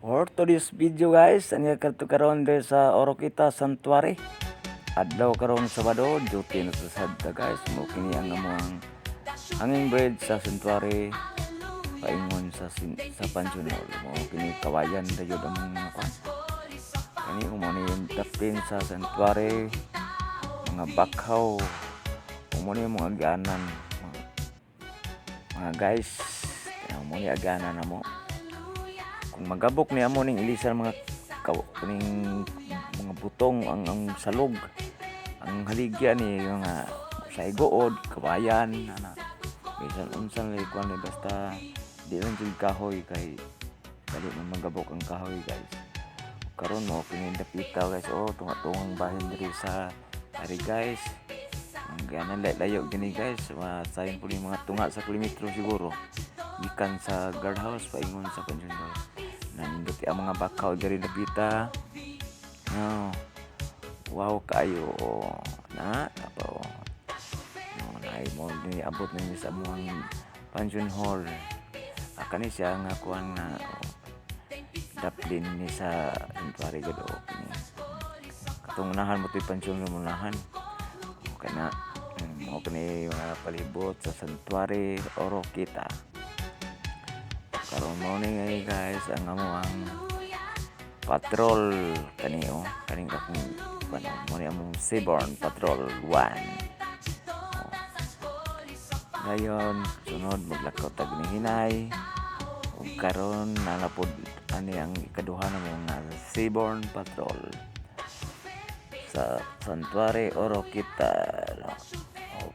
For today's video guys, anya kadto karon diri sa Oroquita Sanctuary. Adlaw karon Sabado, duty na sa sadta guys. Mo kini ang among hanging bridge sa Sanctuary paingon sa Pansion Hall. Mo kini kawayan dayon among mga kwan. Kani mo ni tapin sa Sanctuary, mga bakhaw, mo ni mga aganan mga guys. Mo ni aganan na mo. Kung magabok ni amo ning ilisan mga kuning mga butong ang salog, ang haligya ni mga sa igood kabayan ana bisan unsan lay kuan ni basta di lang jud kahoy kay dali man magabok ang kahoy guys. Karon mo kini dapita guys, tunga-tungang bahin diri sa ari guys. Ang ganan layo gini guys, masayon po ni mga tunga sa kilometro siguro gikan sa guardhouse paingon sa Pansion Hall. Nandito ang mga bakhaw diri napita. Wow kayo na apo. Ay mo ni abot ni sa among Pansion Hall. Kani siya nga kuan na daplin ni sa Sanctuary gud ni. Katong unahan mo tuy Pansion Hall unahan. Kana mo kani mga palibot sa Sanctuary Oroquita. Karon mo ni guys ang among patrol kaning akong mo ni among Seaborn Patrol 1. Ngayon sunod maglakaw tag ni hinay ug karon nalapod ani ang ikaduha namong Seaborn Patrol sa Sanctuary Oroquita.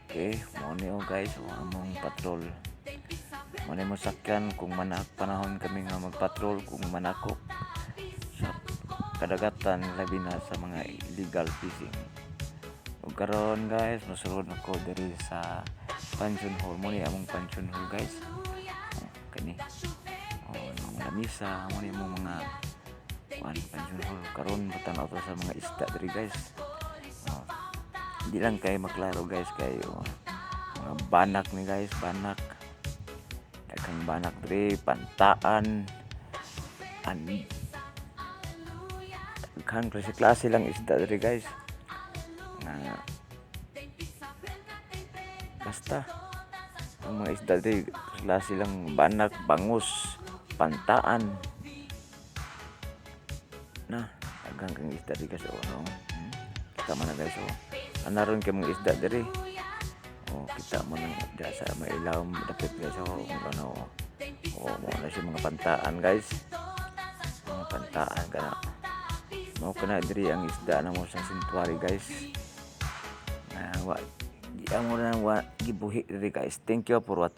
Okay, mo ni guys among patrol. Muna mo sakyan kung manak panahon kami nga magpatrol kung manakop sa kadagatan labi na sa mga illegal fishing. Ug karon guys mosulod ako diri sa Pansion Hall. Muna among Pansion Hall guys. Kani mga lamisa muna among mga Pansion Hall. Karon batan to sa mga isda diri guys. Hindi lang kay maklaro guys kay mga banak ni guys, banak kang banak diri pantaan kan klase lang isda diri guys nga basta ang mga isda diri klase lang banak, bangus, pantaan na daghang kang isda diri guys kita man na guys anaron kay mga isda diri. Kita mo nang sa may ilaw dapit guys mo na siya mga pantaan guys, mga pantaan kana mo kana diri ang isda na mo sa Sanctuary guys na wa gibuhi diri guys. Thank you for watching.